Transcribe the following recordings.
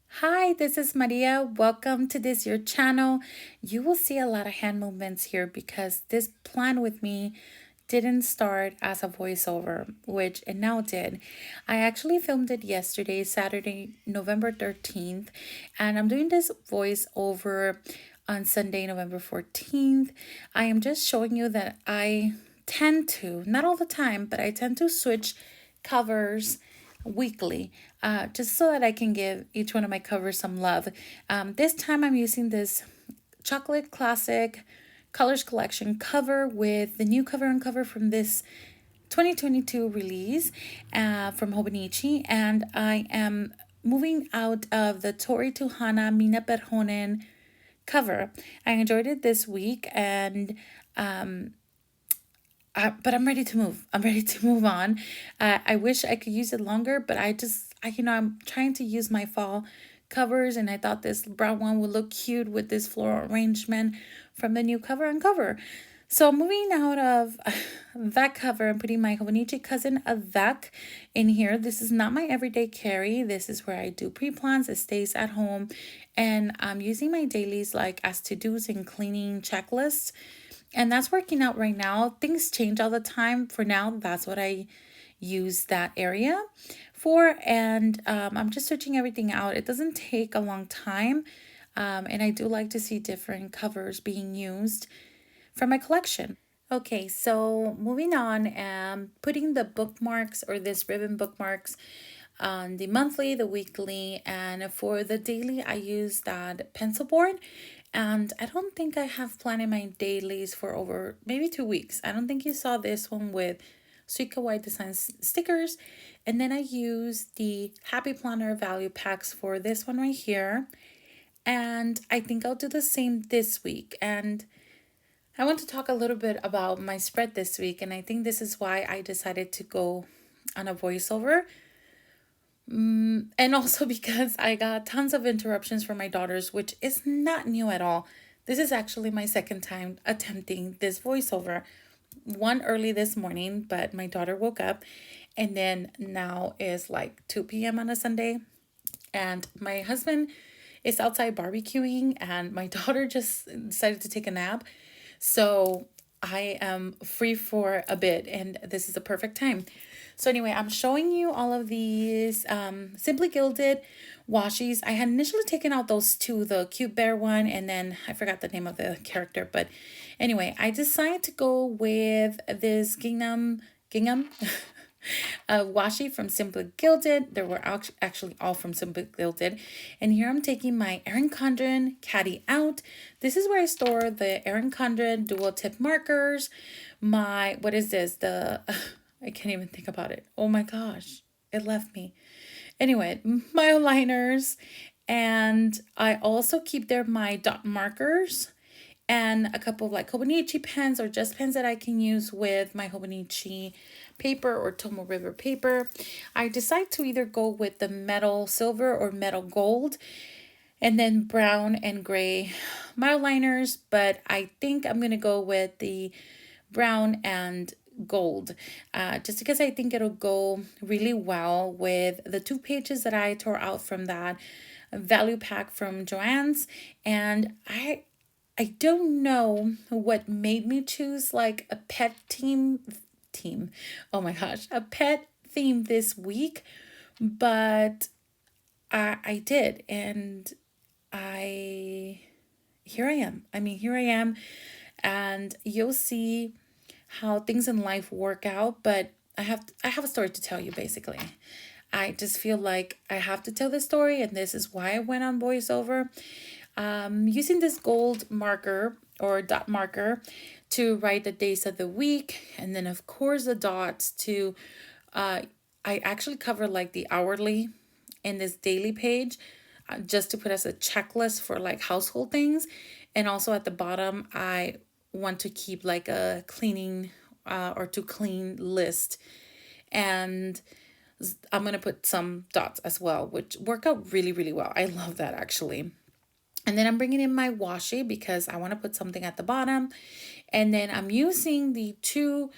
Hi, this is Maria. Welcome to this your channel. You will see a lot of hand movements here because this plan with me didn't start as a voiceover, which it now did. I actually filmed it yesterday, Saturday, November 13th, and I'm doing this voiceover on Sunday, November 14th. I am just showing you that I tend to, not all the time, but I tend to switch covers weekly, just so that I can give each one of my covers some love. This time I'm using this chocolate classic colors collection cover with the new cover and cover from this 2022 release from Hobonichi, and I am moving out of the Tori Tuhana Mina Perhonen cover. I enjoyed it this week, and but I'm ready to move. I'm ready to move on. I wish I could use it longer, but I'm trying to use my fall covers, and I thought this brown one would look cute with this floral arrangement from the new cover and cover. So moving out of that cover and putting my Hobonichi cousin Avec in here. This is not my everyday carry. This is where I do pre-plans. It stays at home, and I'm using my dailies like as to-dos and cleaning checklists, and that's working out right now. Things change all the time. For now, that's what I use that area for. And I'm just searching everything out. It doesn't take a long time. And I do like to see different covers being used from my collection. Okay, so moving on, putting the bookmarks or this ribbon bookmarks on the monthly, the weekly, and for the daily, I use that pencil board. And I don't think I have planned my dailies for over maybe 2 weeks. I don't think you saw this one with Sweet Kawaii Designs stickers. And then I use the Happy Planner value packs for this one right here. And I think I'll do the same this week. And I want to talk a little bit about my spread this week. And I think this is why I decided to go on a voiceover. And also because I got tons of interruptions from my daughters, which is not new at all. This is actually my second time attempting this voiceover. One early this morning, but my daughter woke up, and then now is like 2 p.m. on a Sunday, and my husband is outside barbecuing, and my daughter just decided to take a nap. So I am free for a bit, and this is the perfect time. So anyway, I'm showing you all of these Simply Gilded washies. I had initially taken out those two, the cute bear one, and then I forgot the name of the character. But anyway, I decided to go with this gingham washi from Simply Gilded. There were actually all from Simply Gilded. And here I'm taking my Erin Condren caddy out. This is where I store the Erin Condren dual tip markers. What is this? I can't even think about it. Oh my gosh, it left me. Anyway, my aligners. And I also keep there my dot markers and a couple of like Hobonichi pens or just pens that I can use with my Hobonichi paper or Tomo River paper. I decide to either go with the metal silver or metal gold, and then brown and gray mile liners, but I think I'm going to go with the brown and gold, just because I think it'll go really well with the 2 pages that I tore out from that value pack from Joann's. And I don't know what made me choose like a pet team. Oh my gosh, a pet theme this week, but I did, and I here I am. Here I am, and you'll see how things in life work out. But I have a story to tell you. Basically, I just feel like I have to tell this story, and this is why I went on voiceover. Using this gold marker or dot marker to write the days of the week, and then of course the dots to I actually cover like the hourly in this daily page, just to put as a checklist for like household things. And also at the bottom I want to keep like a cleaning or to clean list, and I'm gonna put some dots as well, which work out really, really well. I love that actually. And then I'm bringing in my washi because I want to put something at the bottom. And then I'm using the two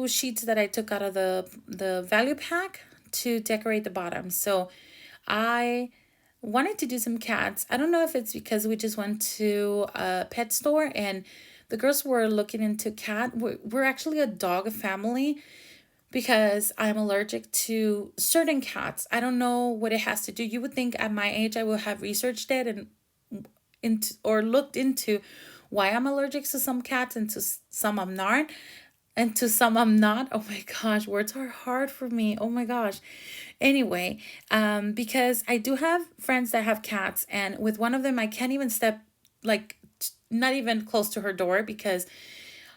sheets that I took out of the value pack to decorate the bottom. So I wanted to do some cats. I don't know if it's because we just went to a pet store and the girls were looking into cat. We're actually a dog family because I'm allergic to certain cats. I don't know what it has to do. You would think at my age I would have researched it and into or looked into why I'm allergic to some cats and to some I'm not and to some I'm not. Oh my gosh, words are hard for me. Oh my gosh. Anyway, because I do have friends that have cats, and with one of them, I can't even step like not even close to her door because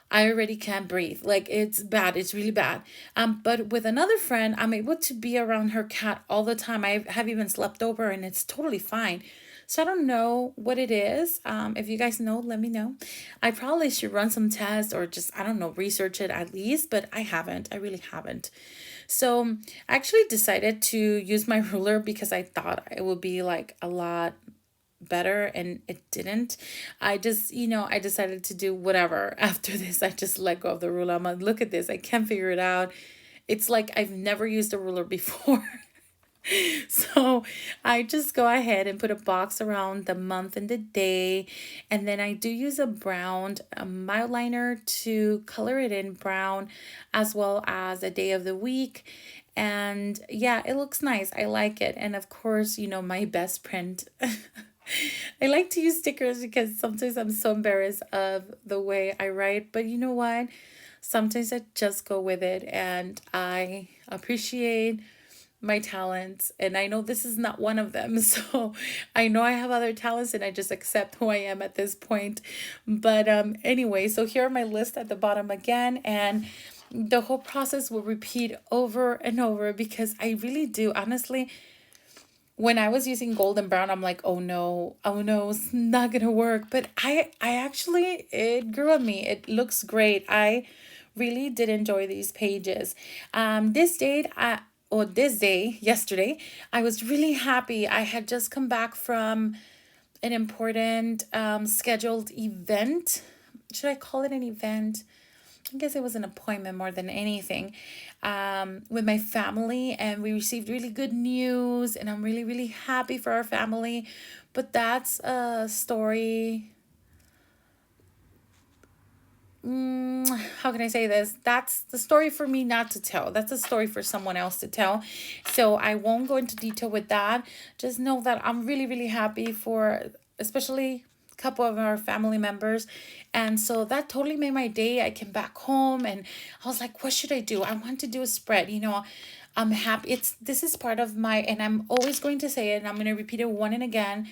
I already can't breathe. Like it's bad. It's really bad. But with another friend, I'm able to be around her cat all the time. I have even slept over, and it's totally fine. So I don't know what it is. If you guys know, let me know. I probably should run some tests or just, I don't know, research it at least, but I haven't. I really haven't. So I actually decided to use my ruler because I thought it would be like a lot better, and it didn't. I just, I decided to do whatever. After this, I just let go of the ruler. I'm like, look at this. I can't figure it out. It's like I've never used a ruler before. So I just go ahead and put a box around the month and the day. And then I do use a brown mild liner to color it in brown, as well as a day of the week. And yeah, it looks nice. I like it. And of course, my best print. I like to use stickers because sometimes I'm so embarrassed of the way I write. But you know what? Sometimes I just go with it, and I appreciate my talents, and I know this is not one of them. So I know I have other talents, and I just accept who I am at this point. But anyway, so here are my list at the bottom again, and the whole process will repeat over and over because I really do honestly. When I was using gold and brown, I'm like, oh no, it's not gonna work. But I actually, it grew on me. It looks great. I really did enjoy these pages. This day, yesterday, I was really happy. I had just come back from an important scheduled event. Should I call it an event? I guess it was an appointment more than anything, with my family, and we received really good news, and I'm really, really happy for our family. But that's a story. How can I say this? That's the story for me not to tell. That's a story for someone else to tell. So I won't go into detail with that. Just know that I'm really, really happy for, especially a couple of our family members. And so that totally made my day. I came back home and I was like, what should I do? I want to do a spread, I'm happy. This is part of my, and I'm always going to say it, and I'm going to repeat it one and again,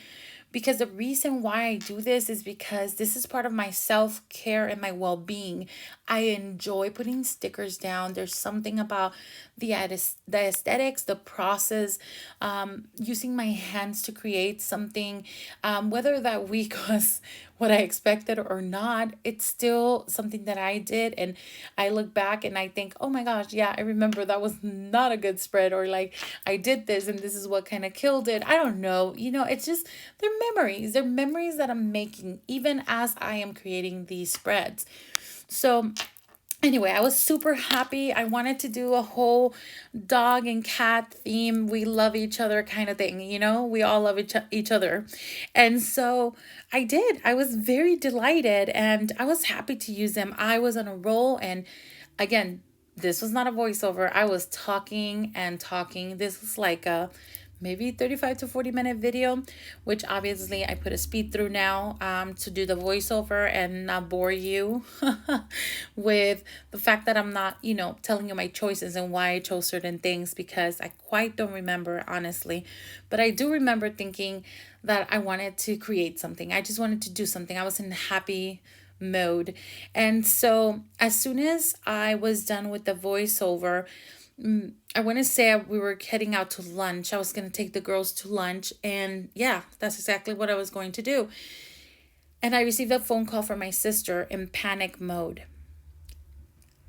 because the reason why I do this is because this is part of my self-care and my well-being. I enjoy putting stickers down. There's something about the aesthetics, the process, using my hands to create something, whether that week was what I expected or not, it's still something that I did. And I look back and I think, oh my gosh, yeah, I remember that was not a good spread, or like I did this and this is what kind of killed it. I don't know. It's just, they're memories. They're memories that I'm making even as I am creating these spreads. So anyway, I was super happy. I wanted to do a whole dog and cat theme. We love each other kind of thing, We all love each other. And so I did. I was very delighted, and I was happy to use them. I was on a roll, and again, this was not a voiceover. I was talking and talking. This was like a maybe 35 to 40-minute video, which obviously I put a speed through now, to do the voiceover and not bore you with the fact that I'm not, telling you my choices and why I chose certain things, because I quite don't remember, honestly. But I do remember thinking that I wanted to create something. I just wanted to do something. I was in happy mode. And so as soon as I was done with the voiceover, I want to say we were heading out to lunch. I was going to take the girls to lunch. And yeah, that's exactly what I was going to do. And I received a phone call from my sister in panic mode.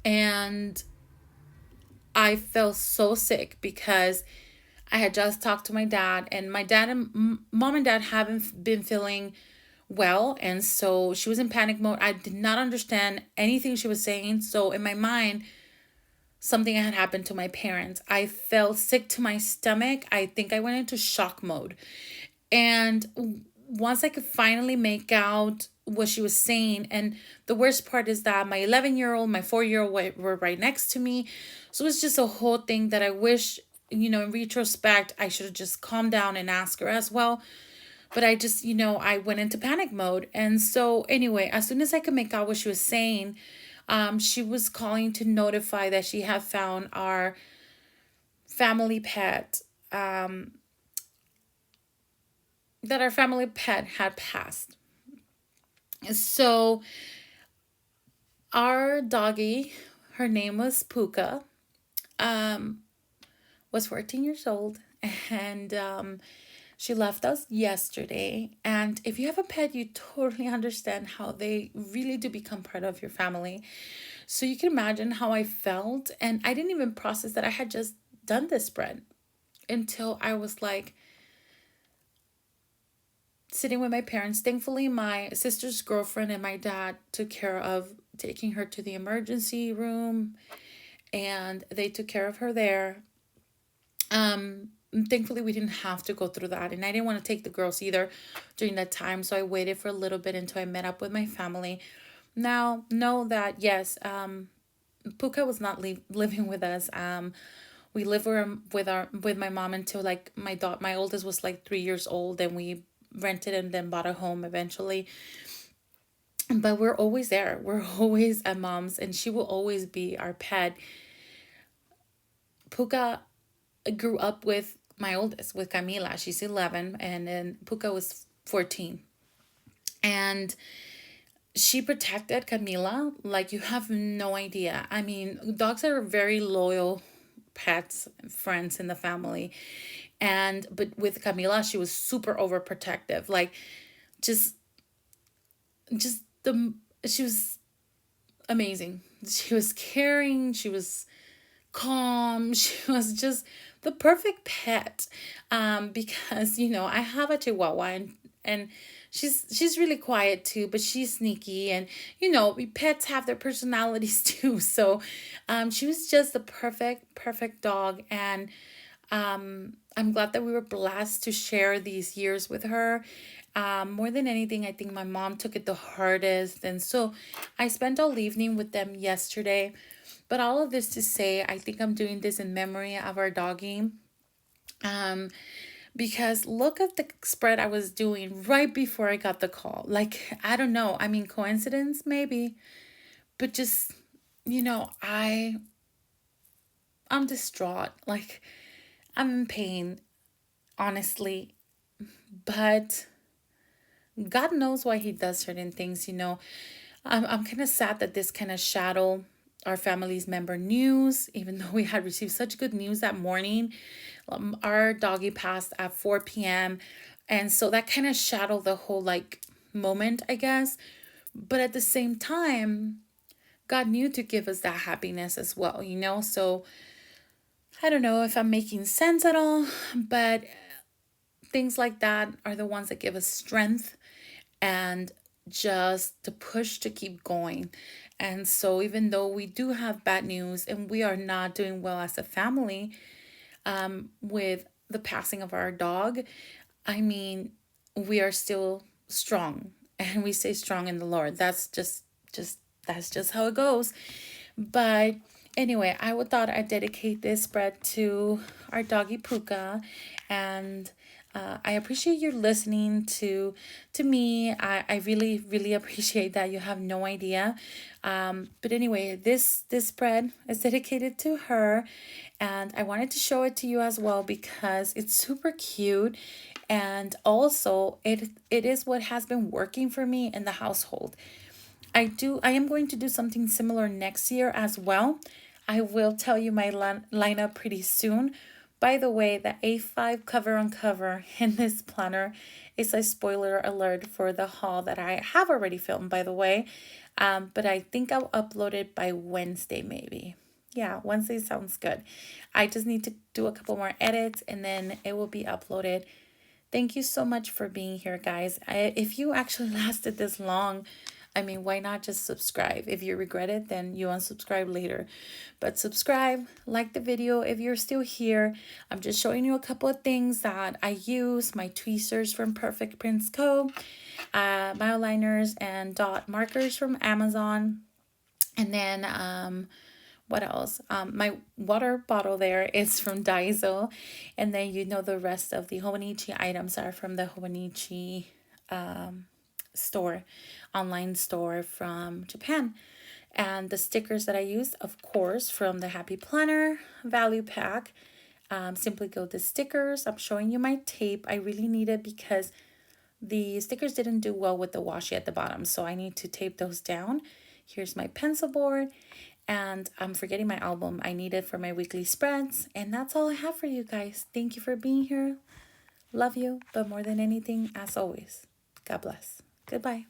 And I felt so sick because I had just talked to my dad. And my dad and mom and dad haven't been feeling well. And so she was in panic mode. I did not understand anything she was saying. So in my mind, something had happened to my parents. I felt sick to my stomach. I think I went into shock mode. And once I could finally make out what she was saying, and the worst part is that my 11-year-old, my 4-year-old were right next to me. So it's just a whole thing that I wish, in retrospect, I should have just calmed down and asked her as well. But I just, I went into panic mode. And so, anyway, as soon as I could make out what she was saying, she was calling to notify that she had found our family pet, that our family pet had passed. So, our doggie, her name was Puka, was 14 years old. And she left us yesterday. And if you have a pet, you totally understand how they really do become part of your family. So you can imagine how I felt. And I didn't even process that I had just done this spread until I was like sitting with my parents. Thankfully, my sister's girlfriend and my dad took care of taking her to the emergency room, and they took care of her there. Thankfully, we didn't have to go through that, and I didn't want to take the girls either during that time, so I waited for a little bit until I met up with my family. Now, know that yes, Puka was not living with us. We lived with my mom until like my oldest was like 3 years old, and we rented and then bought a home eventually. But we're always there. We're always at mom's, and she will always be our pet. Puka grew up with my oldest, with Camila. She's 11, and then Puka was 14. And she protected Camila like you have no idea. I mean, dogs are very loyal pets, friends in the family. But with Camila, she was super overprotective. Like, just she was amazing. She was caring. She was calm. She was just the perfect pet. Because I have a Chihuahua, and she's really quiet too, but she's sneaky, and pets have their personalities too. So, she was just the perfect dog, and I'm glad that we were blessed to share these years with her. More than anything, I think my mom took it the hardest. And so I spent all evening with them yesterday. But all of this to say, I think I'm doing this in memory of our doggie. Because look at the spread I was doing right before I got the call. Like, I don't know. I mean, coincidence, maybe. But just, I'm distraught. Like, I'm in pain, honestly. But God knows why he does certain things, I'm kind of sad that this kind of shadow our family's member news, even though we had received such good news that morning. Our doggy passed at 4 p.m. And so that kind of shadowed the whole moment, I guess. But at the same time, God knew to give us that happiness as well, So I don't know if I'm making sense at all, but things like that are the ones that give us strength and just to push to keep going. And so even though we do have bad news and we are not doing well as a family, with the passing of our dog, I mean, we are still strong, and we stay strong in the Lord. That's just how it goes. But anyway, I thought I'd dedicate this spread to our doggy Puka, and I appreciate you listening to me. I really appreciate that. You have no idea. But anyway, this spread is dedicated to her, and I wanted to show it to you as well because it's super cute, and also it is what has been working for me in the household. I am going to do something similar next year as well. I will tell you my lineup pretty soon. By the way, the A5 cover on cover in this planner is a spoiler alert for the haul that I have already filmed, by the way. But I think I'll upload it by Wednesday, maybe. Yeah, Wednesday sounds good. I just need to do a couple more edits, and then it will be uploaded. Thank you so much for being here, guys. If you actually lasted this long, I mean, why not just subscribe? If you regret it, then you unsubscribe later. But subscribe, like the video if you're still here. I'm just showing you a couple of things that I use. My tweezers from Perfect Prints Co. My aligners and dot markers from Amazon. And then what else? My water bottle there is from Daiso. And then you know the rest of the Hobonichi items are from the Hobonichi store, online store from Japan. And the stickers that I use, of course, from the Happy Planner value pack. Simply Go the stickers. I'm showing you my tape. I really need it because the stickers didn't do well with the washi at the bottom, so I need to tape those down. Here's my pencil board, and I'm forgetting my album I need it for my weekly spreads. And that's all I have for you guys. Thank you for being here. Love you, but more than anything, as always, God bless. Goodbye.